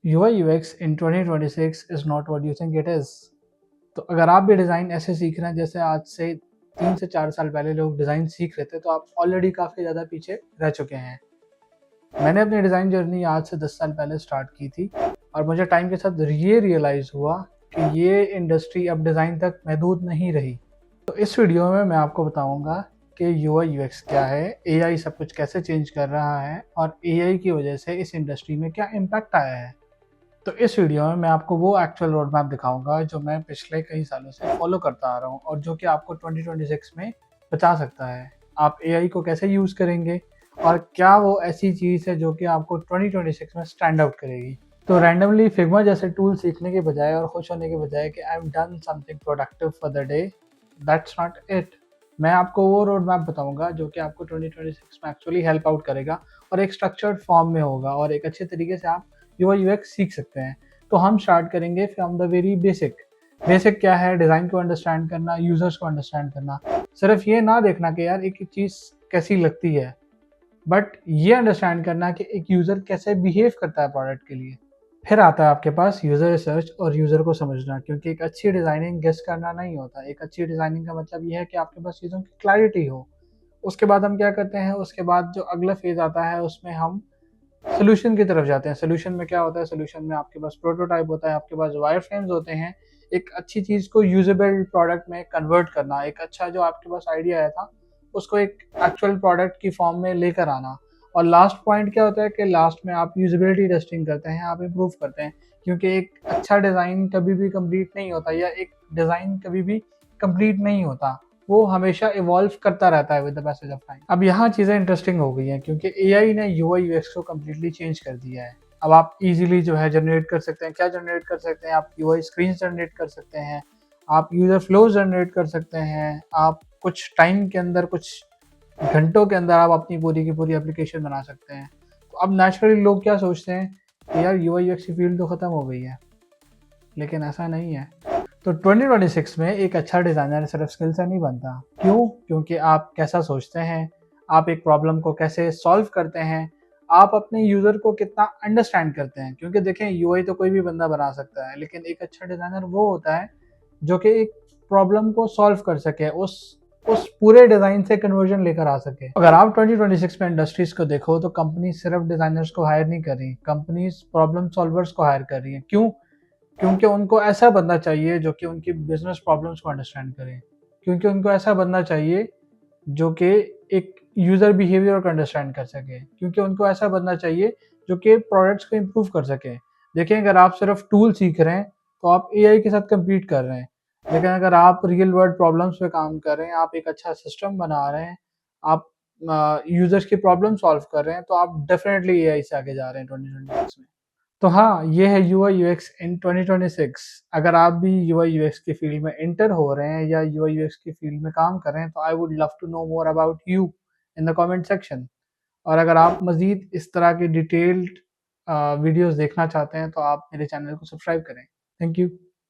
UI UX in 2026 is not what you think it is। तो अगर आप भी डिज़ाइन ऐसे सीख रहे हैं जैसे आज से 3 से 4 साल पहले लोग डिज़ाइन सीख रहे थे, तो आप ऑलरेडी काफ़ी ज़्यादा पीछे रह चुके हैं। मैंने अपनी डिज़ाइन जर्नी आज से 10 साल पहले स्टार्ट की थी और मुझे टाइम के साथ ये रियलाइज़ हुआ कि ये इंडस्ट्री अब डिज़ाइन तक महदूद नहीं रही। तो इस वीडियो में मैं आपको बताऊंगा कि UI UX क्या है, AI सब कुछ कैसे चेंज कर रहा है और AI की वजह से इस इंडस्ट्री में क्या इम्पैक्ट आया है। तो इस वीडियो में मैं आपको वो एक्चुअल रोड मैप दिखाऊंगा जो मैं पिछले कई सालों से फॉलो करता आ रहा हूँ और जो कि आपको 2026 में बचा सकता है। आप AI को कैसे यूज़ करेंगे और क्या वो ऐसी चीज़ है जो कि आपको 2026 में स्टैंड आउट करेगी। तो रैंडमली फिग्मा जैसे टूल सीखने के बजाय और खुश होने के बजाय कि I am done something productive for the day, that's not it. मैं आपको वो रोड मैप बताऊंगा जो कि आपको 2026 में एक्चुअली हेल्प आउट करेगा और एक स्ट्रक्चर्ड फॉर्म में होगा और एक अच्छे तरीके से आप UI UX सीख सकते हैं। तो हम स्टार्ट करेंगे from the very basic. Basic क्या है? डिज़ाइन को अंडरस्टैंड करना, यूज़र्स को अंडरस्टैंड करना। सिर्फ ये ना देखना कि यार एक चीज़ कैसी लगती है, बट ये अंडरस्टैंड करना कि एक यूज़र कैसे बिहेव करता है प्रोडक्ट के लिए। फिर आता है आपके पास यूज़र रिसर्च और यूज़र को समझना, क्योंकि एक अच्छी डिज़ाइनिंग गेस करना नहीं होता। एक अच्छी डिज़ाइनिंग का मतलब ये है कि आपके पास चीज़ों की क्लैरिटी हो। उसके बाद हम क्या करते हैं, उसके बाद जो अगला फेज़ आता है उसमें हम सोल्यूशन की तरफ जाते हैं। सोल्यूशन में क्या होता है? सोल्यूशन में आपके पास प्रोटोटाइप होता है, आपके पास वायर फ्रेम्स होते हैं। एक अच्छी चीज़ को यूजेबल प्रोडक्ट में कन्वर्ट करना, एक अच्छा जो आपके पास आइडिया आया था उसको एक एक्चुअल प्रोडक्ट की फॉर्म में लेकर आना। और लास्ट पॉइंट क्या होता है कि लास्ट में आप यूजेबिलिटी टेस्टिंग करते हैं, आप इम्प्रूव करते हैं, क्योंकि एक अच्छा डिज़ाइन कभी भी कंप्लीट नहीं होता या एक डिज़ाइन कभी भी कंप्लीट नहीं होता। वो हमेशा इवॉल्व करता रहता है with the passage of time. अब यहाँ चीज़ें इंटरेस्टिंग हो गई हैं क्योंकि AI ने UI UX को कम्प्लीटली चेंज कर दिया है। अब आप इजीली जो है जनरेट कर सकते हैं। क्या जनरेट कर सकते हैं? आप UI स्क्रीन जनरेट कर सकते हैं, आप यूज़र फ्लो जनरेट कर सकते हैं, आप कुछ टाइम के अंदर, कुछ घंटों के अंदर आप अपनी पूरी की पूरी एप्लीकेशन बना सकते हैं। तो अब नेचुरली लोग क्या सोचते हैं कि यार UI UX की फील्ड तो ख़त्म हो गई है, लेकिन ऐसा नहीं है। तो 2026 में एक अच्छा डिज़ाइनर सिर्फ स्किल से नहीं बनता। क्यों? क्योंकि आप कैसा सोचते हैं, आप एक प्रॉब्लम को कैसे सॉल्व करते हैं, आप अपने यूज़र को कितना अंडरस्टैंड करते हैं। क्योंकि देखें, UI तो कोई भी बंदा बना सकता है, लेकिन एक अच्छा डिज़ाइनर वो होता है जो कि एक प्रॉब्लम को सॉल्व कर सके, उस पूरे डिज़ाइन से कन्वर्जन लेकर आ सके। अगर आप 2026 में इंडस्ट्रीज़ को देखो तो कंपनी सिर्फ डिज़ाइनर्स को हायर नहीं कर रही, कंपनीज़ प्रॉब्लम सॉल्वर्स को हायर कर रही हैं। क्यों? क्योंकि उनको ऐसा बंदा चाहिए जो कि उनकी बिजनेस प्रॉब्लम्स को अंडरस्टैंड करे। क्योंकि उनको ऐसा बंदा चाहिए जो कि एक यूज़र बिहेवियर को अंडरस्टैंड कर सके। क्योंकि उनको ऐसा बंदा चाहिए जो कि प्रोडक्ट्स को इम्प्रूव कर सके। देखिए, अगर आप सिर्फ टूल सीख रहे हैं तो आप AI के साथ कम्पीट कर रहे हैं, लेकिन अगर आप रियल वर्ल्ड प्रॉब्लम्स पे काम कर रहे हैं, आप एक अच्छा सिस्टम बना रहे हैं, आप यूज़र्स की प्रॉब्लम सॉल्व कर रहे हैं, तो आप डेफिनेटली AI से आगे जा रहे हैं 2026 में। तो हाँ, ये है UI UX इन 2026। अगर आप भी UI UX की फील्ड में एंटर हो रहे हैं या UI UX की फील्ड में काम कर रहे हैं, तो I would love to know more about you in the comment section. और अगर आप मज़ीद इस तरह के डिटेल्ड वीडियोज़ देखना चाहते हैं तो आप मेरे चैनल को सब्सक्राइब करें। Thank you.